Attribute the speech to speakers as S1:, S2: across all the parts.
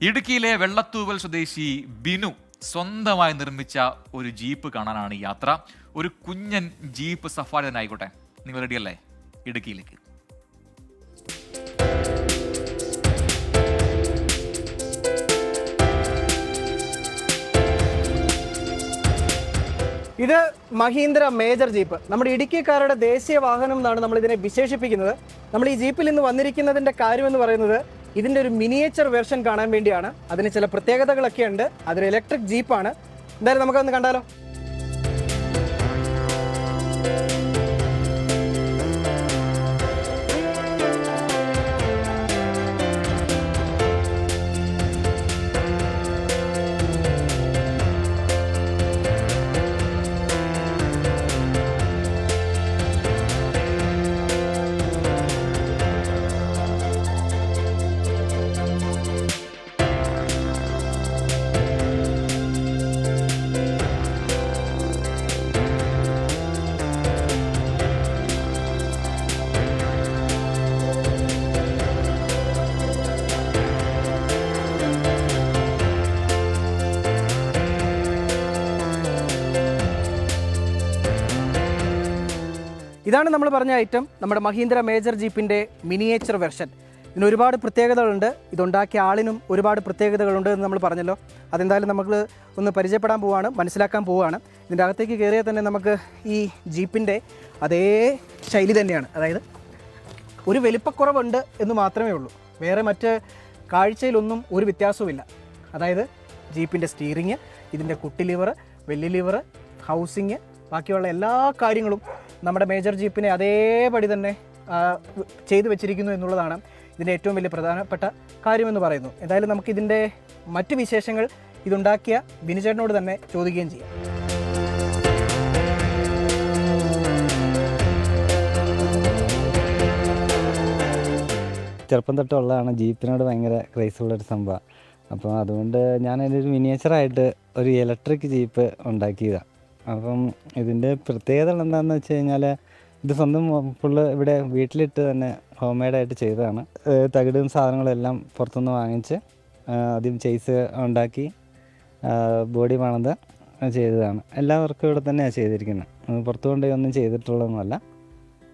S1: ഇടുക്കിയിലെ വെള്ളത്തൂവൽ സ്വദേശി ബിനു സ്വന്തമായി നിർമ്മിച്ച ഒരു ജീപ്പ് കാണാനാണ് യാത്ര. ഒരു കുഞ്ഞൻ ജീപ്പ് സഫാരി തന്നെ ആയിക്കോട്ടെ. നിങ്ങൾ റെഡിയല്ലേ? ഇടുക്കിയിലേക്ക്.
S2: ഇത് മഹീന്ദ്ര മേജർ ജീപ്പ്, നമ്മുടെ ഇടുക്കിക്കാരുടെ ദേശീയ വാഹനം എന്നാണ് നമ്മൾ ഇതിനെ വിശേഷിപ്പിക്കുന്നത്. നമ്മൾ ഈ ജീപ്പിൽ ഇന്ന് വന്നിരിക്കുന്നതിൻ്റെ കാര്യമെന്ന് പറയുന്നത് ഇതിൻ്റെ ഒരു മിനിയേച്ചർ വെർഷൻ കാണാൻ വേണ്ടിയാണ്. അതിന് ചില പ്രത്യേകതകളൊക്കെ ഉണ്ട്. അതൊരു ഇലക്ട്രിക് ജീപ്പാണ്. എന്തായാലും നമുക്കൊന്ന് കണ്ടാലോ. ഇതാണ് നമ്മൾ പറഞ്ഞ ഐറ്റം, നമ്മുടെ മഹീന്ദ്ര മേജർ ജീപ്പിൻ്റെ മിനിയേച്ചർ വെർഷൻ. ഇതിന് ഒരുപാട് പ്രത്യേകതകളുണ്ട്. ഇതുണ്ടാക്കിയ ആളിനും ഒരുപാട് പ്രത്യേകതകളുണ്ട് എന്ന് നമ്മൾ പറഞ്ഞല്ലോ. അതെന്തായാലും നമ്മൾ ഒന്ന് പരിചയപ്പെടാൻ പോവുകയാണ്, മനസ്സിലാക്കാൻ പോവുകയാണ്. ഇതിൻ്റെ അകത്തേക്ക് കയറിയാൽ തന്നെ നമുക്ക് ഈ ജീപ്പിൻ്റെ അതേ ശൈലി തന്നെയാണ്. അതായത് ഒരു വലിപ്പക്കുറവുണ്ട് എന്ന് മാത്രമേ ഉള്ളൂ. വേറെ മറ്റ് കാഴ്ചയിലൊന്നും ഒരു വ്യത്യാസവുമില്ല. അതായത് ജീപ്പിൻ്റെ സ്റ്റീറിങ്, ഇതിൻ്റെ കുട്ടി ലിവർ, വലിയ ലിവർ, ഹൗസിങ്, ബാക്കിയുള്ള എല്ലാ കാര്യങ്ങളും നമ്മുടെ മേജർ ജീപ്പിനെ അതേപടി തന്നെ ചെയ്തു വെച്ചിരിക്കുന്നു എന്നുള്ളതാണ് ഇതിൻ്റെ ഏറ്റവും വലിയ പ്രധാനപ്പെട്ട കാര്യമെന്ന് പറയുന്നു. എന്തായാലും നമുക്ക് ഇതിൻ്റെ മറ്റ് വിശേഷങ്ങൾ ഇതുണ്ടാക്കിയ ബിനുചേട്ടനോട് തന്നെ ചോദിക്കുകയും ചെയ്യാം.
S3: ചെറുപ്പം തൊട്ടുള്ളതാണ് ജീപ്പിനോട് ഭയങ്കര ക്രൈസുള്ളൊരു സംഭവം. അപ്പോൾ അതുകൊണ്ട് ഞാൻ അതിൻ്റെ ഒരു മിനിയേച്ചറായിട്ട് ഒരു ഇലക്ട്രിക് ജീപ്പ് ഉണ്ടാക്കിയതാണ്. അപ്പം ഇതിൻ്റെ പ്രത്യേകത എന്താണെന്ന് വെച്ച് കഴിഞ്ഞാൽ ഇത് സ്വന്തം ഫുള്ള് ഇവിടെ വീട്ടിലിട്ട് തന്നെ ഹോം മെയ്ഡായിട്ട് ചെയ്തതാണ്. തകിടും സാധനങ്ങളെല്ലാം പുറത്തുനിന്ന് വാങ്ങിച്ച് ആദ്യം ചെയ്സ് ഉണ്ടാക്കി ബോഡി പണിത് ചെയ്തതാണ്. എല്ലാ വർക്കും ഇവിടെ തന്നെയാണ് ചെയ്തിരിക്കുന്നത്. പുറത്തു കൊണ്ടുപോയി ഒന്നും ചെയ്തിട്ടുള്ളതൊന്നുമല്ല.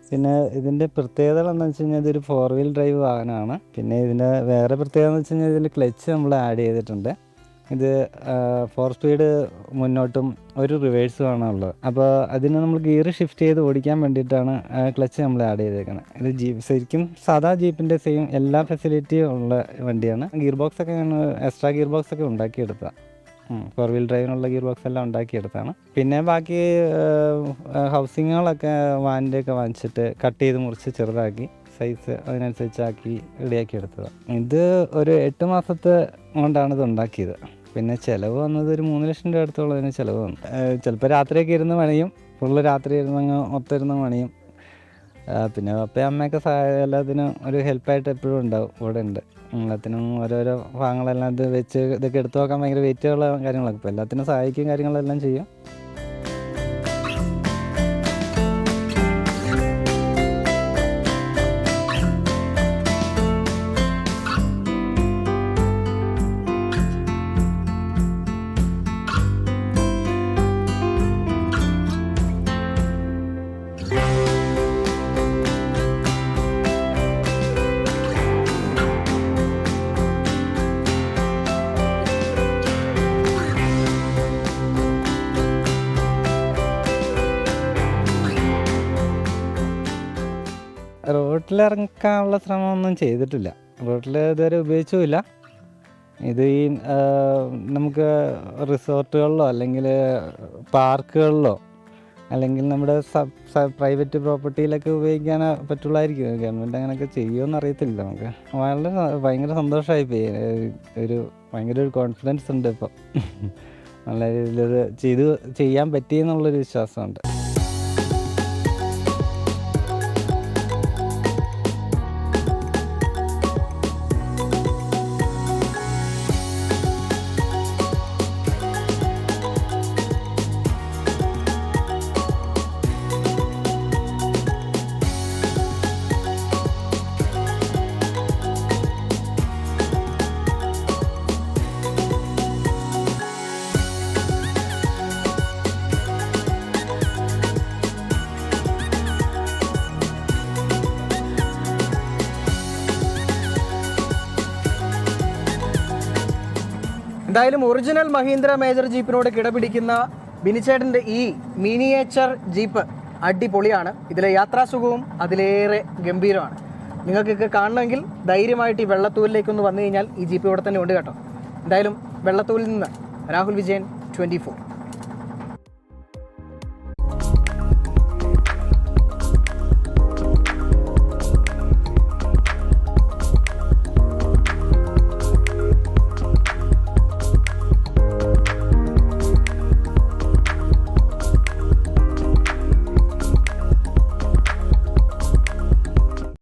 S3: പിന്നെ ഇതിൻ്റെ പ്രത്യേകത എന്താണെന്ന് വെച്ച് കഴിഞ്ഞാൽ ഇതൊരു 4 വീൽ ഡ്രൈവ് വാഹനമാണ്. പിന്നെ ഇതിൻ്റെ വേറെ പ്രത്യേകത എന്ന് വെച്ച് കഴിഞ്ഞാൽ ഇതിൽ ക്ലച്ച് നമ്മൾ ആഡ് ചെയ്തിട്ടുണ്ട്. ഇത് 4 സ്പീഡ് മുന്നോട്ടും ഒരു റിവേഴ്സുമാണ് ഉള്ളത്. അപ്പോൾ അതിന് നമ്മൾ ഗിയർ ഷിഫ്റ്റ് ചെയ്ത് ഓടിക്കാൻ വേണ്ടിയിട്ടാണ് ക്ലച്ച് നമ്മൾ ആഡ് ചെയ്തേക്കുന്നത്. ഇത് ശരിക്കും സാധാ ജീപ്പിൻ്റെ സെയിം എല്ലാ ഫെസിലിറ്റിയും ഉള്ള വണ്ടിയാണ്. ഗിയർ ബോക്സൊക്കെ എക്സ്ട്രാ ഗിയർ ബോക്സൊക്കെ ഉണ്ടാക്കിയെടുത്തതാണ്. 4 വീൽ ഡ്രൈവിനുള്ള ഗിയർ ബോക്സ് എല്ലാം ഉണ്ടാക്കിയെടുത്താണ്. പിന്നെ ബാക്കി ഹൗസിങ്ങുകളൊക്കെ വാനിൻ്റെയൊക്കെ വാങ്ങിച്ചിട്ട് കട്ട് ചെയ്ത് മുറിച്ച് ചെറുതാക്കി സൈസ് അതിനനുസരിച്ചാക്കി റെഡിയാക്കി എടുത്തതാണ്. ഇത് ഒരു 8 മാസത്തെ കൊണ്ടാണ് ഇത് ഉണ്ടാക്കിയത്. പിന്നെ ചിലവ് വന്നത് ഒരു 3 ലക്ഷം രൂപ അടുത്തുള്ളതിന് ചിലവ് വന്നു. ചിലപ്പോൾ രാത്രിയൊക്കെ ഇരുന്ന് പണിയും, ഫുള്ള് രാത്രി ഇരുന്നങ്ങ് ഒത്തിരുന്ന് പണിയും. പിന്നെ അപ്പയും അമ്മയൊക്കെ എല്ലാത്തിനും ഒരു ഹെൽപ്പായിട്ട് എപ്പോഴും ഉണ്ടാവും, ഇവിടെ ഉണ്ട്. എല്ലാത്തിനും ഓരോരോ ഭാഗങ്ങളെല്ലാം ഇത് വെച്ച് ഇതൊക്കെ എടുത്തു നോക്കാൻ ഭയങ്കര വെയിറ്റുള്ള കാര്യങ്ങളൊക്കെ ഇപ്പോൾ എല്ലാത്തിനും സഹായിക്കും, കാര്യങ്ങളെല്ലാം ചെയ്യും. റോട്ടിലിറക്കാനുള്ള ശ്രമമൊന്നും ചെയ്തിട്ടില്ല. റോട്ടിൽ ഇതുവരെ ഉപയോഗിച്ചുമില്ല. ഇത് ഈ നമുക്ക് റിസോർട്ടുകളിലോ അല്ലെങ്കിൽ പാർക്കുകളിലോ അല്ലെങ്കിൽ നമ്മുടെ പ്രൈവറ്റ് പ്രോപ്പർട്ടിയിലൊക്കെ ഉപയോഗിക്കാൻ പറ്റുള്ളായിരിക്കും. ഗവൺമെൻറ് അങ്ങനെയൊക്കെ ചെയ്യുമെന്ന് അറിയത്തില്ല. നമുക്ക് ഭയങ്കര സന്തോഷമായിപ്പോയി. ഭയങ്കര ഒരു കോൺഫിഡൻസ് ഉണ്ട് ഇപ്പോൾ. നല്ല രീതിയിൽ ചെയ്യാൻ പറ്റിയെന്നുള്ളൊരു വിശ്വാസമുണ്ട്.
S2: എന്തായാലും ഒറിജിനൽ മഹീന്ദ്ര മേജർ ജീപ്പിനോട് കിടപിടിക്കുന്ന ബിനിച്ചേട്ടൻ്റെ ഈ മിനിയേച്ചർ ജീപ്പ് അടിപൊളിയാണ്. ഇതിലെ യാത്രാസുഖവും അതിലേറെ ഗംഭീരമാണ്. നിങ്ങൾക്കൊക്കെ കാണണമെങ്കിൽ ധൈര്യമായിട്ട് ഈ വെള്ളത്തൂലിലേക്കൊന്ന് വന്നു കഴിഞ്ഞാൽ ഈ ജീപ്പ് ഇവിടെ തന്നെ ഉണ്ട് കേട്ടോ. എന്തായാലും വെള്ളത്തൂലിൽ നിന്ന് രാഹുൽ വിജയൻ, 24.